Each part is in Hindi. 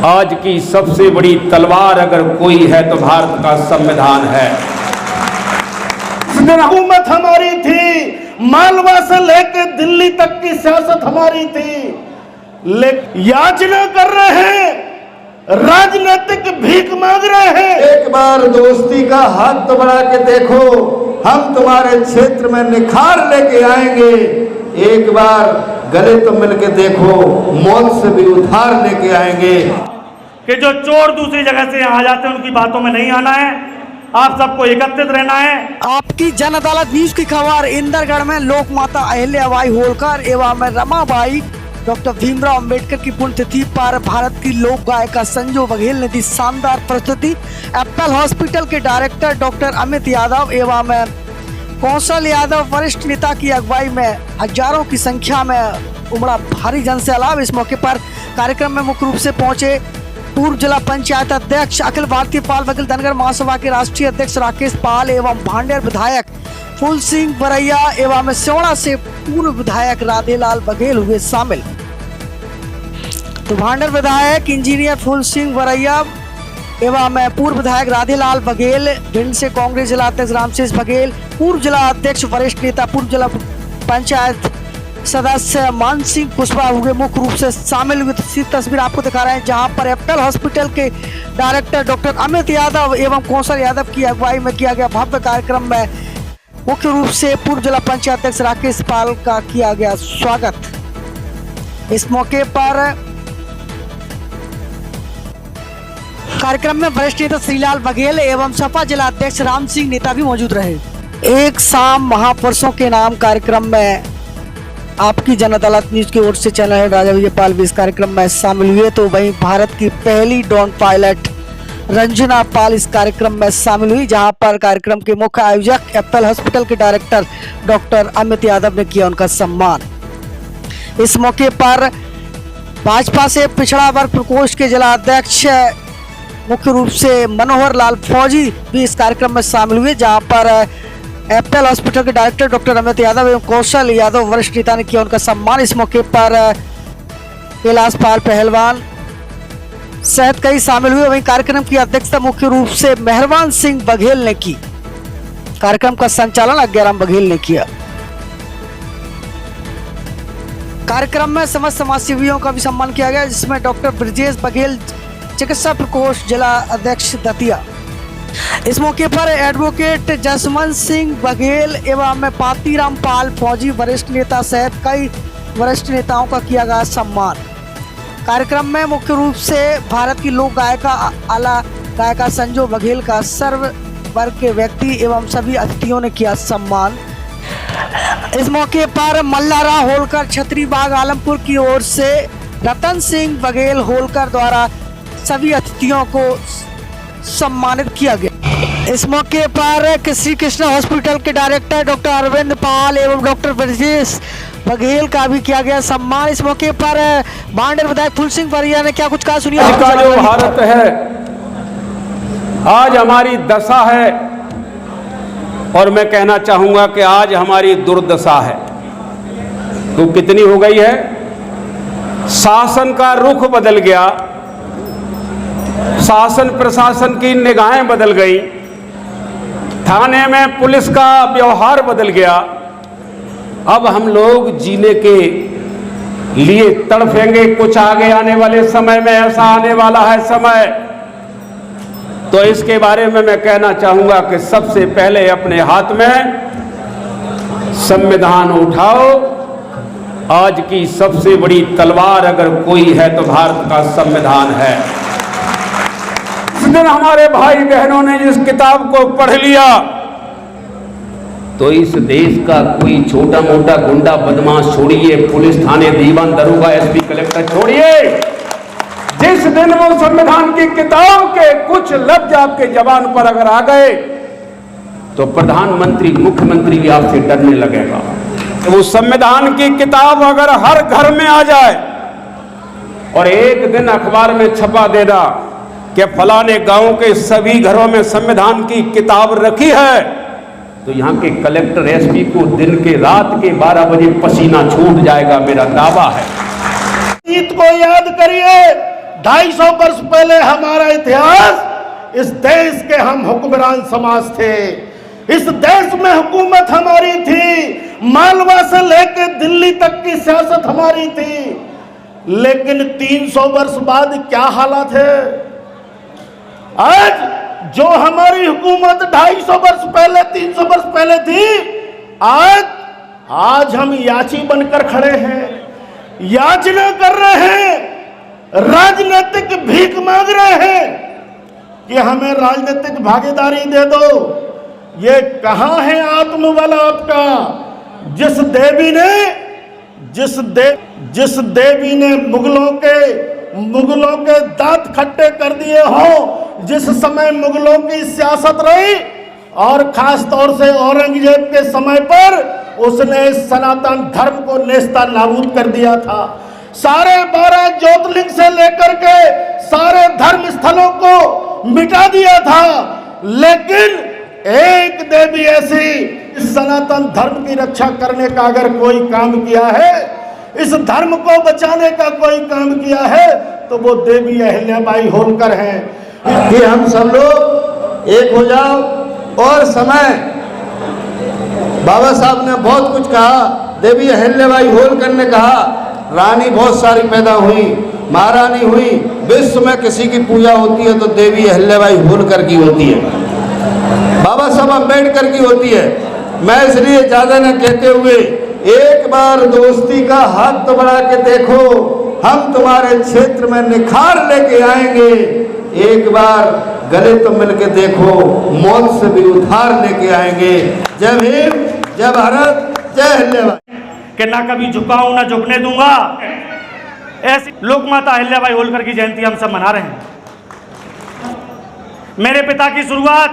आज की सबसे बड़ी तलवार अगर कोई है तो भारत का संविधान है। हुकूमत हमारी थी, मालवा से लेकर दिल्ली तक की सियासत हमारी थी, लेकिन याचना कर रहे हैं, राजनीतिक भीख मांग रहे हैं। एक बार दोस्ती का हाथ तो बढ़ा के देखो, हम तुम्हारे क्षेत्र में निखार लेके आएंगे। एक बार गले तो मिलके देखो, मौत से भी उधार लेके आएंगे। कि जो चोर दूसरी जगह से यहाँ आ जाते हैं उनकी बातों में नहीं आना है, आप सबको एकत्रित रहना है। आपकी जन अदालत न्यूज की खबर इंदरगढ़ में लोक माता अहिल्याबाई होलकर एवं रमाबाई डॉक्टर भीमराव अंबेडकर की पुण्यतिथि पर भारत की लोक गायिका संजू बघेल ने दी शानदार प्रस्तुति। एप्पल हॉस्पिटल के डायरेक्टर डॉक्टर अमित यादव एवं कौशल यादव वरिष्ठ नेता की अगुवाई में हजारों की संख्या में उमड़ा भारी जनसैलाब। इस मौके पर कार्यक्रम में मुख्य रूप से पहुंचे पूर्व जिला पंचायत अध्यक्ष अखिल भारतीय पाल वकील धनगर महासभा के राष्ट्रीय अध्यक्ष राकेश पाल एवं भांडेर विधायक फूल सिंह बरैया एवं सिवड़ा से पूर्व विधायक राधेलाल बघेल हुए शामिल। तो भांडेर विधायक इंजीनियर फूल सिंह बरैया एवं पूर्व विधायक राधेलाल बघेल, भिंड से कांग्रेस जिला अध्यक्ष रामशेष बघेल, पूर्व जिला अध्यक्ष वरिष्ठ नेता पूर्व जिला पंचायत सदस्य मान सिंह कुशवाहा हुए मुख्य रूप से शामिल हुए। तस्वीर आपको दिखा रहे हैं जहां पर एप्पल हॉस्पिटल के डायरेक्टर डॉक्टर अमित यादव एवं कौशल यादव की अगुवाई में किया गया भव्य कार्यक्रम में मुख्य रूप से पूर्व जिला पंचायत अध्यक्ष राकेश पाल का किया गया स्वागत। इस मौके पर कार्यक्रम में वरिष्ठ नेता श्रीलाल बघेल एवं सपा जिला अध्यक्ष राम सिंह नेता भी मौजूद रहे। एक शाम महापुरुषों के नाम कार्यक्रम में आपकी जन अदालत न्यूज की ओर से चैनल है राजा विजय पाल भी इस कार्यक्रम में शामिल हुए। तो वहीं भारत की पहली ड्रोन पायलट रंजना पाल इस कार्यक्रम में शामिल हुई, जहां पर कार्यक्रम के मुख्य आयोजक एप्पल हॉस्पिटल के डायरेक्टर डॉक्टर अमित यादव ने किया उनका सम्मान। इस मौके पर भाजपा से पिछड़ा वर्ग प्रकोष्ठ के जिला अध्यक्ष मुख्य रूप से मनोहर लाल फौजी भी इस कार्यक्रम में शामिल हुए, जहां पर एप्पल हॉस्पिटल के डायरेक्टर डॉक्टर अमित यादव एवं कौशल यादव वरिष्ठ नेता ने किया उनका सम्मान। इस मौके पर कैलाश पाल पहलवान सहित कई शामिल हुए। वहीं कार्यक्रम की अध्यक्षता मुख्य रूप से मेहरबान सिंह बघेल ने की। कार्यक्रम का संचालन अज्ञाराम बघेल ने किया। कार्यक्रम में समस्त समाजसेवियों का भी सम्मान किया गया, जिसमें डॉक्टर ब्रजेश बघेल चिकित्सा प्रकोष्ठ जिला अध्यक्ष दतिया। इस मौके पर एडवोकेट जसवंत सिंह बघेल एवं पातीराम पाल फौजी वरिष्ठ नेता सहित कई वरिष्ठ नेताओं का किया गया सम्मान। कार्यक्रम में मुख्य रूप से भारत की लोक गायिका आला गायिका संजू बघेल का सर्व वर्ग के व्यक्ति एवं सभी अतिथियों ने किया सम्मान। इस मौके पर मल्लारा होलकर छतरी बाग आलमपुर की ओर से रतन सिंह बघेल होलकर द्वारा सभी अतिथियों को सम्मानित किया गया। इस मौके पर श्री कृष्ण हॉस्पिटल के डायरेक्टर डॉक्टर अरविंद पाल एवं डॉक्टर ब्रजेश बघेल का भी किया गया सम्मान। इस मौके पर भांडेर विधायक फूल सिंह बरैया ने क्या कुछ कहा, सुनिए। आज का जो भारत है, आज हमारी दशा है, और मैं कहना चाहूंगा कि आज हमारी दुर्दशा है। तो कितनी हो गई है? शासन का रुख बदल गया, शासन प्रशासन की निगाहें बदल गई, थाने में पुलिस का व्यवहार बदल गया। अब हम लोग जीने के लिए तड़फेंगे। कुछ आगे आने वाले समय में ऐसा आने वाला है समय, तो इसके बारे में मैं कहना चाहूंगा कि सबसे पहले अपने हाथ में संविधान उठाओ। आज की सबसे बड़ी तलवार अगर कोई है तो भारत का संविधान है। जिस दिन हमारे भाई बहनों ने जिस किताब को पढ़ लिया, तो इस देश का कोई छोटा मोटा गुंडा बदमाश छोड़िए, पुलिस थाने दीवान दरोगा एसपी कलेक्टर छोड़िए, जिस दिन वो संविधान की किताब के कुछ लफ्ज आपके जबान पर अगर आ गए, तो प्रधानमंत्री मुख्यमंत्री भी आपसे डरने लगेगा। तो वो संविधान की किताब अगर हर घर में आ जाए और एक दिन अखबार में छपा देना कि फलाने गांव के सभी घरों में संविधान की किताब रखी है, तो यहाँ के कलेक्टर एसपी को दिन के रात के 12 बजे पसीना छूट जाएगा, मेरा दावा है। अतीत को याद करिए, 250 वर्ष पहले हमारा इतिहास, इस देश के हम हुक्मरान समाज थे, इस देश में हुकूमत हमारी थी, मालवा से लेकर दिल्ली तक की सियासत हमारी थी। लेकिन 300 वर्ष बाद क्या हालात है? आज जो हमारी हुकूमत 250 वर्ष पहले, 300 वर्ष पहले थी, आज हम याची बनकर खड़े हैं, याचना कर रहे हैं, राजनीतिक भीख मांग रहे हैं कि हमें राजनीतिक भागीदारी दे दो। ये कहां है आत्मबल आपका? जिस देवी ने मुगलों के दांत खट्टे कर दिए हो, जिस समय मुगलों की सियासत रही और खास तौर से औरंगजेब के समय पर उसने सनातन धर्म को नेस्ता नाबूद कर दिया था। सारे 12 ज्योतिर्लिंग से लेकर के सारे धर्म स्थलों को मिटा दिया था। लेकिन एक देवी ऐसी इस सनातन धर्म की रक्षा करने का अगर कोई काम किया है, इस धर्म को बचाने का कोई काम किया है, तो वो देवी अहिल्याबाई होलकर हैं। कि हम सब लोग एक हो जाओ। और समय बाबा साहब ने बहुत कुछ कहा, देवी अहिल्याबाई होलकर ने कहा, रानी बहुत सारी पैदा हुई, महारानी हुई, विश्व में किसी की पूजा होती है तो देवी अहिल्याबाई होलकर की होती है, बाबा साहब अम्बेडकर की होती है। मैं इसलिए ज़्यादा न कहते हुए एक बार दोस्ती का हाथ तो बढ़ा के देखो, हम तुम्हारे क्षेत्र में निखार लेके आएंगे। एक बार गले तो मिल के देखो, मौत से भी उधार लेके आएंगे। जय भीम, जय भारत, जय अहिल्याबाई। कि ना कभी झुकाऊं ना झुकने दूंगा। ऐसी लोक माता अहिल्याबाई होलकर की जयंती हम सब मना रहे हैं। मेरे पिता की शुरुआत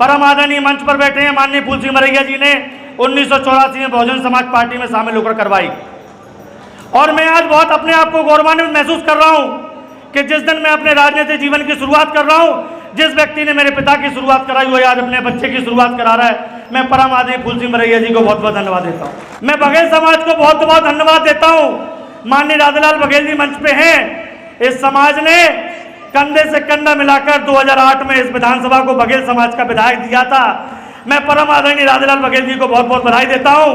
परम आदरणीय मंच पर बैठे हैं माननीय फूल सिंह मरैया जी ने 1984 में बहुजन समाज पार्टी में शामिल होकर करवाई। और मैं आज बहुत अपने आप को गौरवान्वित महसूस कर रहा हूं कि जिस दिन मैं अपने राजनीतिक जीवन की शुरुआत कर रहा हूं, जिस व्यक्ति ने मेरे पिता की शुरुआत कराई वो आज अपने बच्चे की शुरुआत करा रहा है। मैं परम आदरणीय फूल सिंह मरैया जी को बहुत बहुत धन्यवाद देता हूं। मैं बघेल समाज को बहुत बहुत धन्यवाद देता हूं। माननीय राधालाल बघेल जी मंच पे हैं। इस समाज ने कंधे से कंधा मिलाकर 2008 में इस विधानसभा को बघेल समाज का विधायक दिया था। मैं परम आदरणीय राधालाल बघेल जी को बहुत बहुत बधाई देता हूं।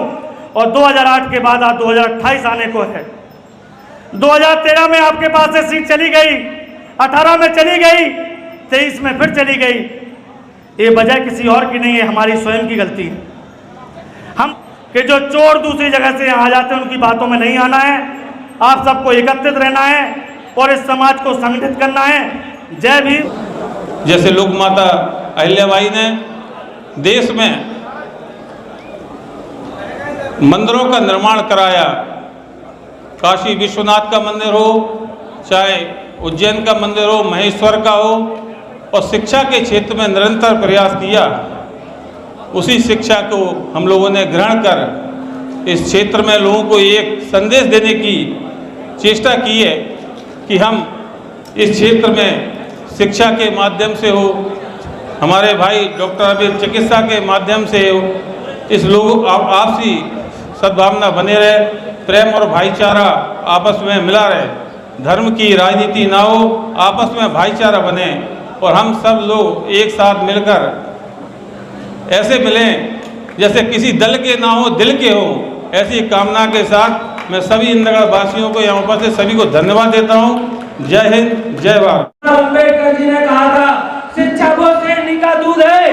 और 2008 के बाद आज 2028 आने को है। 2013 में आपके पास से सीट चली गई, 18 में चली गई, 23 में फिर चली गई। ये वजह किसी और की नहीं है, हमारी स्वयं की गलती है। हम कि जो चोर दूसरी जगह से यहाँ आ जाते हैं उनकी बातों में नहीं आना है। आप सबको एकत्रित रहना है और इस समाज को संगठित करना है। जय भीम। जैसे लोक माता अहिल्याबाई ने देश में मंदिरों का निर्माण कराया, काशी विश्वनाथ का मंदिर हो, चाहे उज्जैन का मंदिर हो, महेश्वर का हो, और शिक्षा के क्षेत्र में निरंतर प्रयास किया। उसी शिक्षा को हम लोगों ने ग्रहण कर इस क्षेत्र में लोगों को एक संदेश देने की चेष्टा की है कि हम इस क्षेत्र में शिक्षा के माध्यम से हो, हमारे भाई डॉक्टर अभी चिकित्सा के माध्यम से हो, इस लोग आपसी सद्भावना बने रहे, प्रेम और भाईचारा आपस में मिला रहे, धर्म की राजनीति ना हो, आपस में भाईचारा बने और हम सब लोग एक साथ मिलकर ऐसे मिलें जैसे किसी दल के ना हो दिल के हो। ऐसी कामना के साथ मैं सभी इंदगढ़ वासियों को यहाँ पर से सभी को धन्यवाद देता हूँ। जय हिंद, जय भारत। अम्बेडकर जी ने कहा था शिक्षा वो शेरनी का दूध है,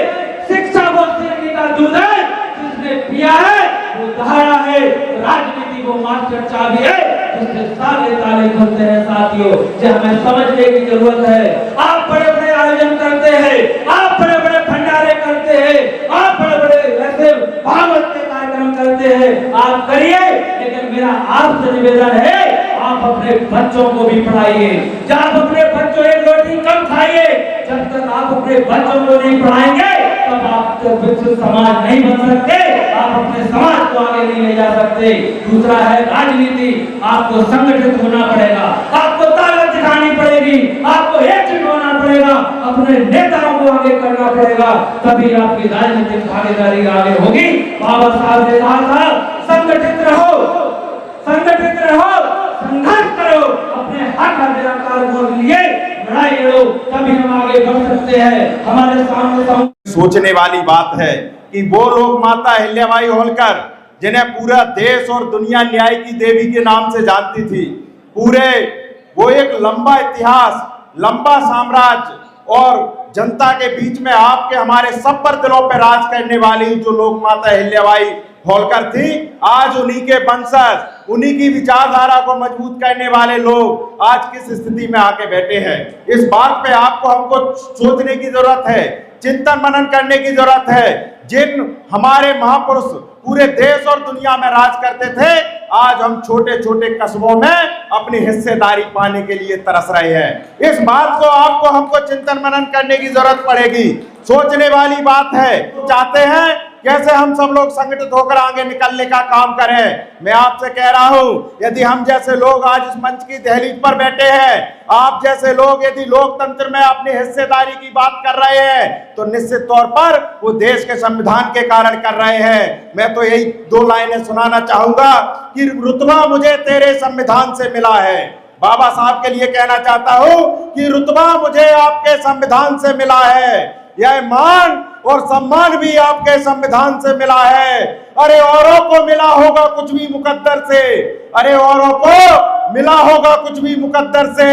शिक्षा वो शेरनी का दूध है, जिसने पिया है वो दहाड़ा है, राजनीति वो मास्टर चाबी है, जिससे ताले ताले खुलते हैं। साथियों, जो हमें समझने की जरूरत है। आप बड़े बड़े आयोजन करते हैं, आप बड़े बड़े भंडारे करते हैं, आप बड़े बड़े ऐसे भागवत के कार्यक्रम करते हैं, आप करिए, लेकिन मेरा आपसे निवेदन है आप अपने बच्चों को भी पढ़ाइए। जब आप अपने बच्चों एक रोटी कम खाइए, जब तक आप अपने बच्चों को नहीं पढ़ाएंगे तब आप विकसित समाज नहीं बन सकते, आप अपने समाज को आगे नहीं ले जा सकते। दूसरा है राजनीति, आपको संगठित होना पड़ेगा, आपको ताकत दिखानी पड़ेगी, आपको एकजुट होना पड़ेगा, अपने नेताओं को आगे करना पड़ेगा, तभी आपकी राजनीतिक भागीदारी आगे होगी। बाबा साहब ने कहा था संगठित रहो, संगठित रहो, संघर्ष करो, अपने आखा निराकार के लिए लड़ाई लड़ो, तभी हम आगे बढ़ सकते हैं। हमारे सामने सोचने वाली बात है कि वो लोग माता अहिल्याबाई होलकर जिन्हें पूरा देश और दुनिया न्याय की देवी के नाम से जानती थी, पूरे वो एक लंबा इतिहास, लंबा साम्राज्य और जनता के बीच में आपके हमारे सब पर दिलों पर राज करने वाली जो लोग माता अहिल्याबाई होलकर थी, आज उन्हीं के वंशज, उन्हीं की विचारधारा को मजबूत करने वाले लोग आज किस स्थिति में आके बैठे हैं। इस बात पे आपको हमको सोचने की जरूरत है, चिंतन मनन करने की जरूरत है। जिन हमारे महापुरुष पूरे देश और दुनिया में राज करते थे, आज हम छोटे छोटे कस्बों में अपनी हिस्सेदारी पाने के लिए तरस रहे हैं। इस बात को आपको हमको चिंतन मनन करने की जरूरत पड़ेगी। सोचने वाली बात है। चाहते हैं कैसे हम सब लोग संगठित होकर आगे निकलने का काम करें। मैं आपसे कह रहा हूं, यदि हम जैसे लोग आज इस मंच की दहलीज पर बैठे हैं, आप जैसे लोग यदि लोकतंत्र में अपनी हिस्सेदारी की बात कर रहे हैं, तो निश्चित तौर पर वो देश के संविधान के कारण कर रहे हैं। मैं तो यही 2 लाइनें सुनाना चाहूंगा कि रुतबा मुझे तेरे संविधान से मिला है। बाबा साहब के लिए कहना चाहता हूं कि रुतबा मुझे आपके संविधान से मिला है, यह मान और सम्मान भी आपके संविधान से मिला है। अरे औरों को मिला होगा कुछ भी मुकद्दर से, अरे औरों को मिला होगा कुछ भी मुकद्दर से,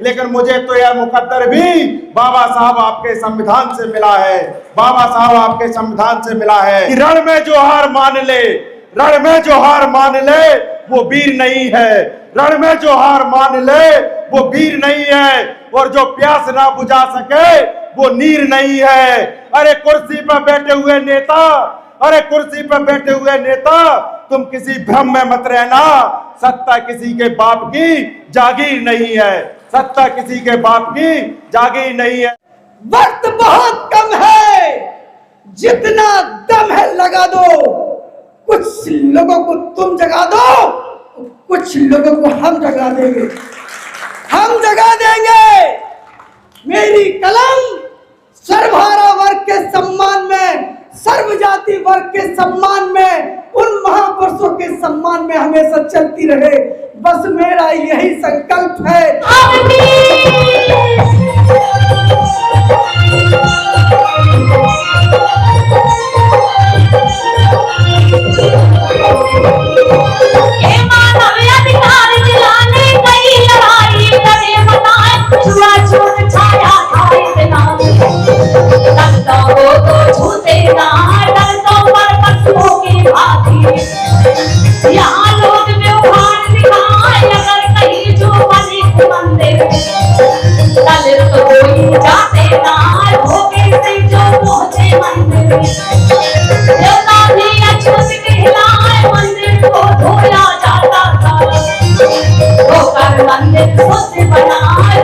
लेकिन मुझे तो यह मुकद्दर भी बाबा साहब आपके संविधान से मिला है। बाबा साहब आपके संविधान से मिला है। रण में जो हार मान ले, रण में जो हार मान ले वो वीर नहीं है। रण में जो हार मान ले वो वीर नहीं है, और जो प्यास ना बुझा सके वो नीर नहीं है। अरे कुर्सी पर बैठे हुए नेता, अरे कुर्सी पर बैठे हुए नेता, तुम किसी भ्रम में मत रहना। सत्ता किसी के बाप की जागीर नहीं है, सत्ता किसी के बाप की जागीर नहीं है। वक्त बहुत कम है, जितना दम है लगा दो। कुछ लोगों को तुम जगा दो, कुछ लोगों को हम जगा देंगे, हम जगा देंगे। मेरी कलम सर्वहारा वर्ग के सम्मान में, सर्व जाति वर्ग के सम्मान में, उन महापुरुषों के सम्मान में हमेशा चलती रहे। बस मेरा यही संकल्प है। यहाँ लोग व्यवहार दिखाए, अगर कहीं जो बने मंदिर दलित तो कोई जाते ना, धोखे से जो पहुंचे मंदिर देवता भी अछूत कहलाए, मंदिर को धोया जाता था, धोकर मंदिर खुद बनाए।